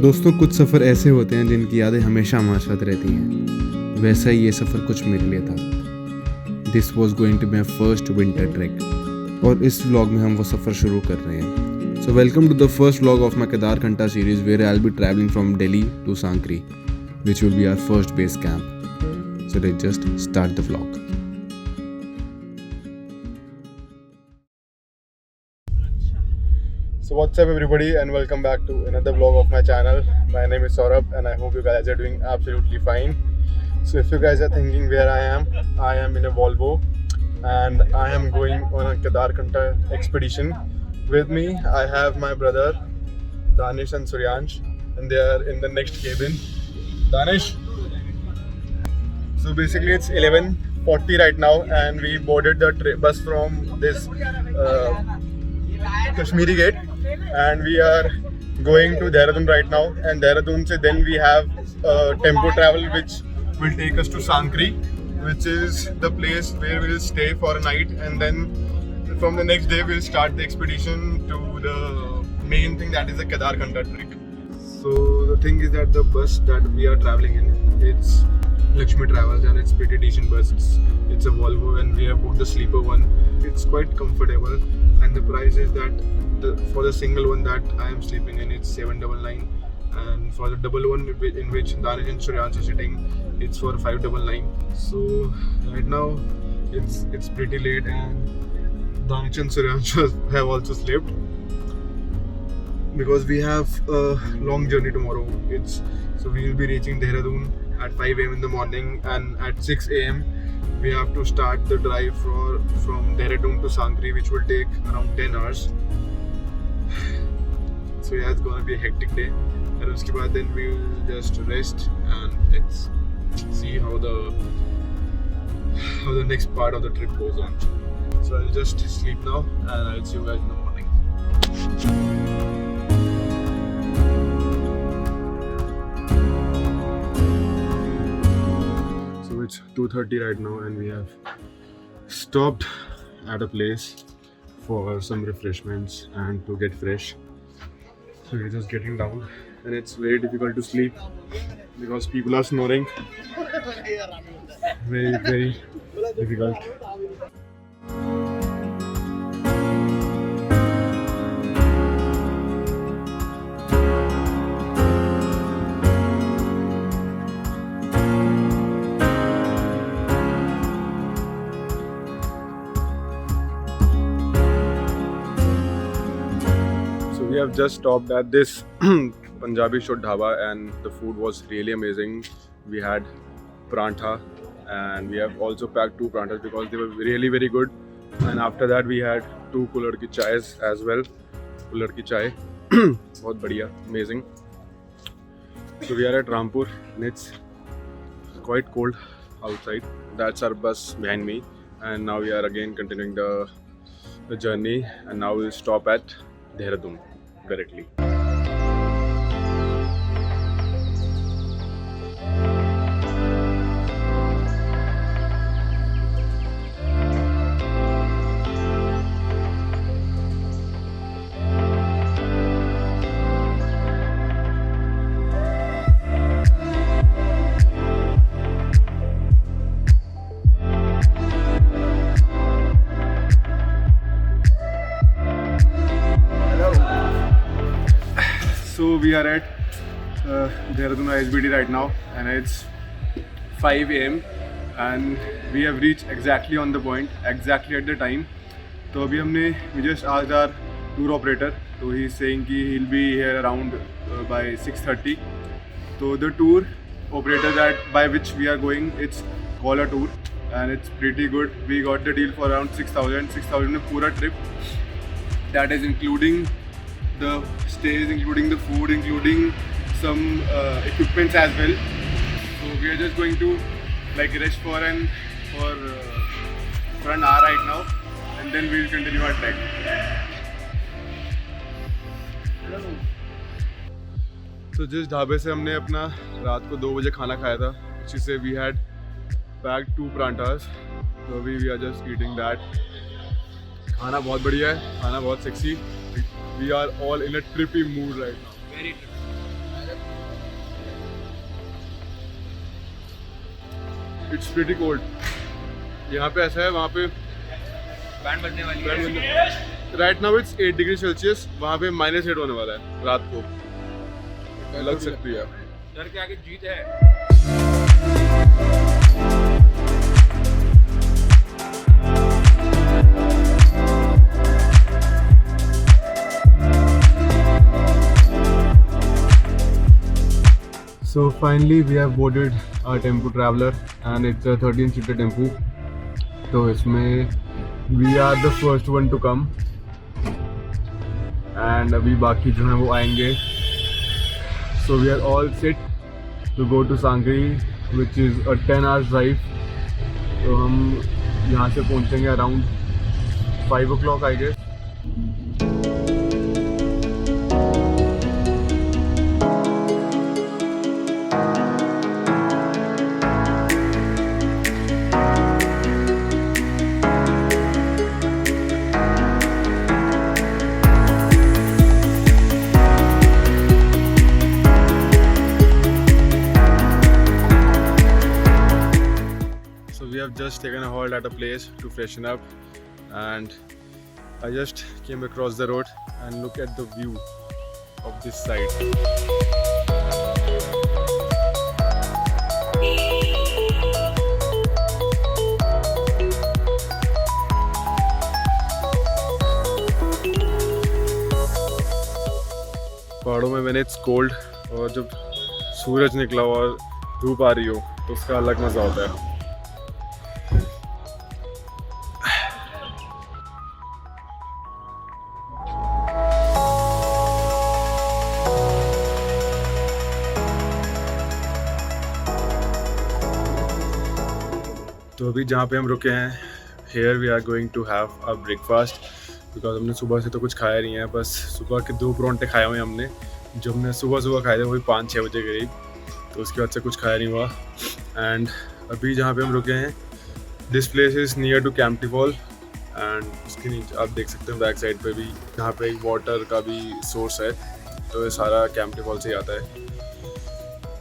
दोस्तों, कुछ सफ़र ऐसे होते हैं जिनकी यादें हमेशा हमारे साथ रहती हैं। वैसा ही ये सफ़र कुछ मेरे लिए था। This was going to my first winter track और इस व्लॉग में हम वो सफ़र शुरू कर रहे हैं। So welcome to the first vlog of my Kedarkantha series where I will be travelling from Delhi to Sankri which will be our first base camp. So let's just start the vlog. So what's up everybody and welcome back to another vlog of my channel. My name is Saurabh and I hope you guys are doing absolutely fine. So if you guys are thinking where I am in a Volvo and I am going on a Kedarkantha expedition. With me I have my brother Danish and Suryansh and they are in the next cabin. Danish. So basically it's 11:40 right now and we boarded the bus from this Kashmiri Gate and we are going to Dehradun right now, and Dehradun se then we have tempo travel which will take us to Sankri, which is the place where we will stay for a night, and then from the next day we'll start the expedition to the main thing, that is the Kedarkantha trek. So the thing is that the bus that we are traveling in, it's Lakshmi Travels and it's pretty decent bus. It's a Volvo and we have booked the sleeper one. It's quite comfortable and the price is that for the single one that I am sleeping in, it's 799, and for the double one in which Danish and Suryansh are sitting, it's for 599. So right now it's pretty late and Danish and Suryansh have also slept because we have a long journey tomorrow. So we will be reaching Dehradun at 5 AM in the morning, and at 6 AM we have to start the drive from Dehradun to Sankri, which will take around 10 hours. So yeah, it's gonna be a hectic day, and uske baad then we will just rest and let's see how the next part of the trip goes on. So I'll just sleep now and I'll see you guys in the morning. It's 2:30 right now and we have stopped at a place for some refreshments and to get fresh. So we're just getting down and it's very difficult to sleep because people are snoring. Very difficult. We have just stopped at this Punjabi Shod Dhaba and the food was really amazing. We had parantha and we have also packed 2 paranthas because they were really very good. And after that we had 2 kulhad ki chais as well. Kulhad ki chai, bahut badhiya, amazing. So we are at Rampur and it's quite cold outside. That's our bus behind me, and now we are again continuing the journey, and now we'll stop at Dehradun directly. So we are at Dehradun ISBT right now and it's 5 AM and we have reached exactly on the point, exactly at the time. So abhi we just asked our tour operator, so he is saying ki he'll be here around by 6:30. So the tour operator that by which we are going, it's Kola Tour and it's pretty good. We got the deal for around 6,000 में पूरा trip. That is including the stays, including the food, including some equipments as well. So we are just going to like rest for an hour right now, and then we'll continue our trek. So जिस ढाबे से हमने अपना रात को 2 बजे खाना खाया था, उसी से we had packed 2 paranthas. So we are just eating that. खाना बहुत बढ़िया है, खाना बहुत sexy. We are all in a trippy mood right now. Very trippy. It's pretty cold. यहाँ पे ऐसा है, वहाँ पे बैंड बजने वाली है। Right now it's 8 degree Celsius. वहाँ पे -8 होने वाला है रात को. लग सकती है. डर के आगे जीत है। So finally we have boarded our tempo traveler and it's a 13-seater tempo. तो इसमें we are the first one to come and अभी बाकी जो हैं वो आएंगे. So we are all set to go to Sangri which is a 10 hours drive. तो हम यहाँ से पहुँचेंगे around 5 o'clock I guess. We have just taken a halt at a place to freshen up and I just came across the road and look at the view of this side. पहाड़ों में मैंने it's cold और जब सूरज निकला हो और धूप आ रही हो तो उसका अलग मज़ा होता है. तो अभी जहाँ पे हम रुके हैं here we are going to have a breakfast because हमने सुबह से तो कुछ खाया नहीं है. बस सुबह के 2 परांठे खाए हुए हैं हमने. जो हमने सुबह खाए थे वही 5-6 बजे करीब. तो उसके बाद से कुछ खाया नहीं हुआ. एंड अभी जहाँ पे हम रुके हैं this place is near to Kempty fall and उसके नीचे आप देख सकते हैं बैक साइड पे भी यहाँ पे एक वाटर का भी सोर्स है. तो ये सारा कैंपटी फॉल से ही आता है.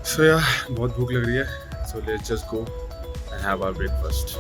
सो या बहुत भूख लग रही है. So let's just go and have our breakfast.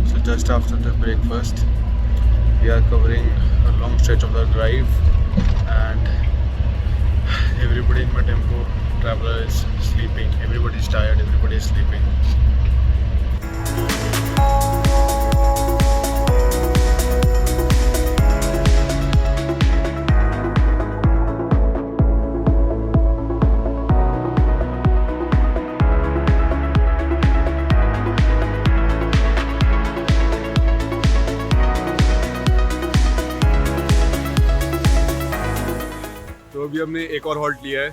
So just after the breakfast, we are covering a long stretch of the drive and everybody in my tempo traveler is sleeping. Everybody is tired, everybody is sleeping. तो अभी हमने एक और halt लिया है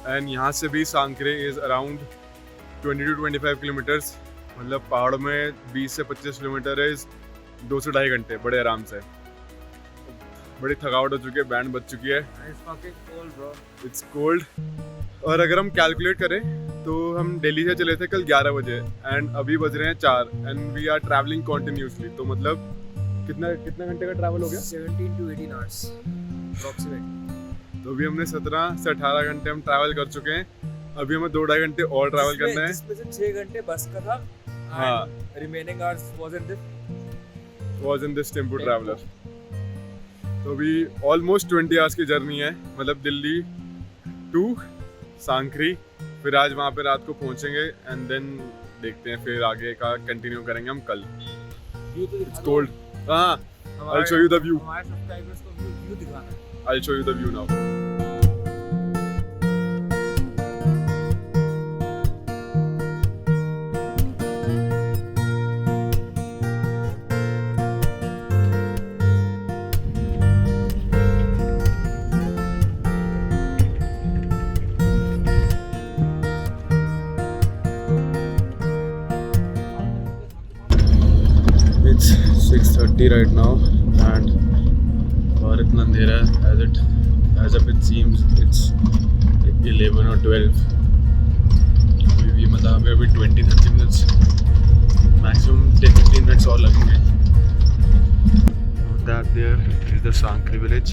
and यहाँ से भी सांकरे इज़ अराउंड 20 to 25 किलोमीटर्स. मतलब पहाड़ों में 20 से 25 किलोमीटर इज़ 2 से 2.5 घंटे बड़े आराम से. बड़ी थकावट हो चुकी है, बैंड बज चुकी है. It's cold. और अगर हम कैलकुलेट करें तो हम दिल्ली से चले थे कल 11 बजे एंड अभी बज रहे हैं 4 and we are travelling continuously. तो मतलब कितना घंटे का ट्रैवल हो गया? 17 to 18 hours approximately. तो अभी हमने 17 से 18 घंटे हम ट्रैवल कर चुके हैं. अभी हमें 2-2.5 घंटे और ट्रैवल करना है. जिसमें से 6 घंटे बस का था. हाँ. Remaining hours was in this tempo traveller. तो अभी ऑलमोस्ट 20 आवर्स की जर्नी है. मतलब दिल्ली टू सांकरी. फिर आज वहाँ पे रात को पहुँचेंगे एंड देन देखते हैं फिर आगे का कंटिन्यू करेंगे हम कल. It's cold. हाँ, I'll show you the view. हमारे सब्सक्राइबर्स को व्यू दिखाना है. I'll show you the view now. It's 6:30 right now and और इतना अंधेरा है as if it seems it's 11 or 12. अभी मतलब हमें अभी 20-30 minutes मैक्सिमम 10-15 मिनट्स और लगेंगे. That there is the Sankri village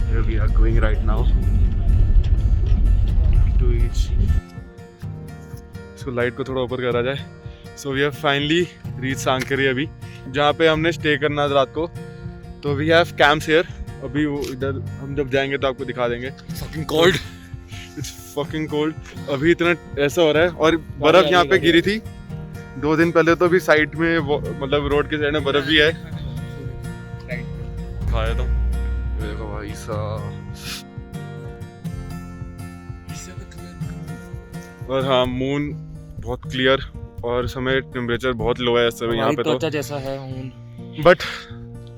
where we are going right now to each. So light को थोड़ा ऊपर करा जाए. So we have finally reached Sankri अभी जहाँ पे हमने स्टे करना है रात को. तो we have camps here. अभी वो इधर हम जब जाएंगे तो आपको दिखा देंगे. Fucking cold. It's fucking cold. अभी इतना ऐसा हो रहा है और बर्फ यहाँ पे गिरी थी 2 दिन पहले. तो अभी साइड में मतलब रोड के साइड में बर्फ भी है. खाया तो ये देखो भाई साहब. और हाँ मून बहुत क्लियर और समय टेम्परेचर बहुत लो है इस समय यहाँ पे. तो जैसा है मून. बट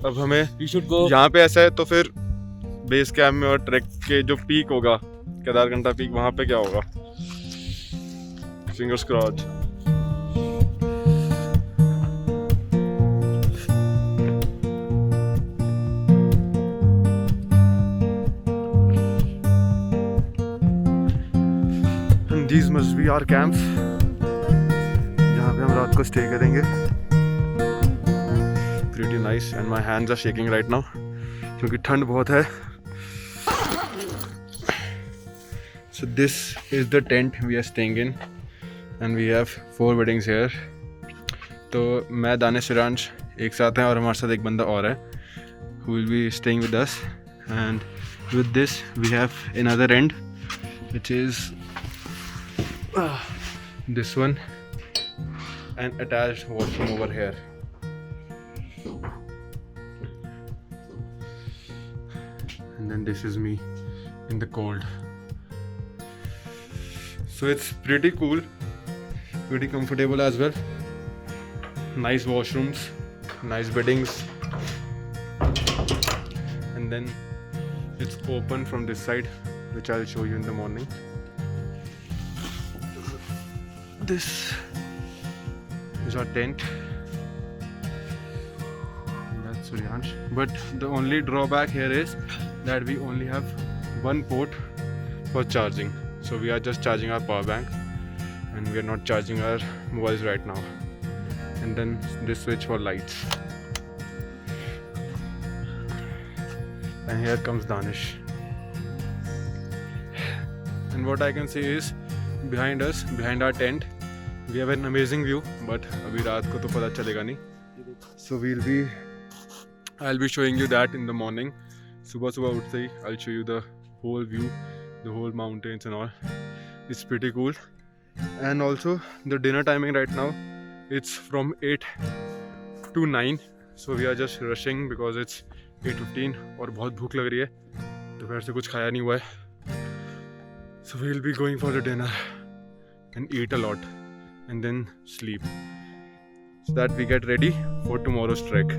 अब हमें You should go. यहाँ पे ऐसा है तो फिर बेस कैंप में और ट्रैक के जो पीक होगा केदारकंठा पीक वहाँ पे क्या होगा. Fingers crossed. These must be our camps जहाँ पे हम रात को स्टे करेंगे. Pretty nice and my hands are shaking right now क्योंकि ठंड बहुत है. So this is the tent we are staying in and we have 4 weddings here. तो मैं दानिश शिरांश एक साथ हैं और हमारे साथ एक बंदा और है who will be staying with us. And with this we have another end which is this one and attached washroom over here. And then this is me in the cold. So it's pretty cool, pretty comfortable as well. Nice washrooms, nice beddings, and then it's open from this side, which I'll show you in the morning. This is our tent. That's Suryansh. But the only drawback here is that we only have one port for charging. So we are just charging our power bank and we are not charging our mobiles right now. And then this switch for lights. And here comes Danish. And what I can say is behind us, behind our tent, we have an amazing view, but अभी रात को तो पता चलेगा नहीं. So I'll be showing you that in the morning. सुबह उठते ही I'll show you the whole view, the whole mountains and all. It's pretty cool. And also the dinner timing right now, it's from 8 to 9. So we are just rushing because it's 8:15 और बहुत भूख लग रही है. दोपहर से कुछ खाया नहीं हुआ है. So we'll be going for the dinner and eat a lot and then sleep so that we get ready for tomorrow's trek.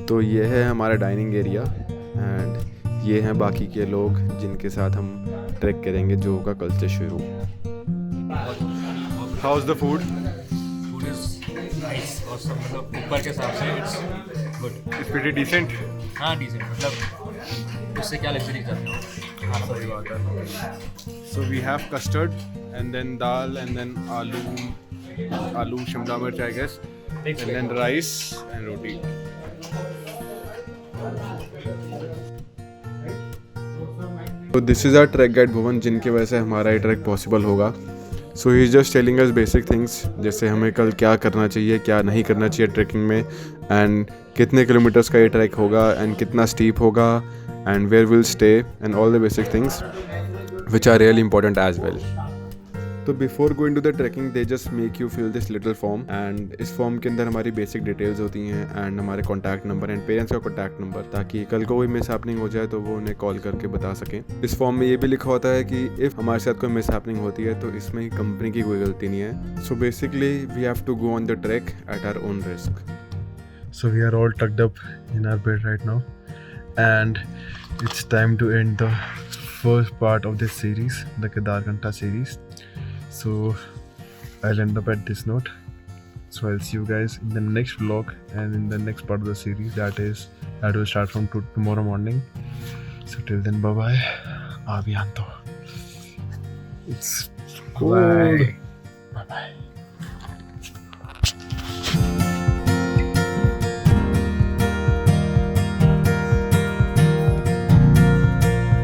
तो ये है हमारा डाइनिंग एरिया एंड ये हैं बाकी के लोग जिनके साथ हम ट्रैक करेंगे जो होगा कल से शुरू. How's the food? Food is nice. Awesome. मतलब ऊपर के हिसाब से it's good. It's pretty decent. हाँ decent. मतलब उससे क्या लग्जरी करते हो? खाना बड़ी बात है. So we have custard and then dal and then aloo shimla mirch I guess and then rice and roti. So this is our trek guide Bhuvan जिनकी वजह से हमारा ये ट्रैक पॉसिबल होगा. So he is just telling us basic things जैसे हमें कल क्या करना चाहिए क्या नहीं करना चाहिए ट्रैकिंग में एंड कितने किलोमीटर्स का ये ट्रैक होगा एंड कितना स्टीप होगा and where will stay and all the basic things which are really important as well. तो before going to the trekking they just make you fill this little form and इस form के अंदर हमारी basic details होती हैं and हमारे contact number and parents का contact number ताकि कल को कोई मिस हैपनिंग हो जाए तो वो उन्हें कॉल करके बता सकें. इस फॉर्म में ये भी लिखा होता है कि इफ़ हमारे साथ कोई मिस हैपनिंग होती है तो इसमें कंपनी की कोई गलती नहीं है. So basically we have to go on the track at our own risk. So we are all tucked up in our bed right now and it's time to end the first part of this series the Kedarkantha series. So I'll end up at this note. So I'll see you guys in the next vlog and in the next part of the series that will start from tomorrow morning. So till then, bye bye. Avianto. It's cold. Bye bye.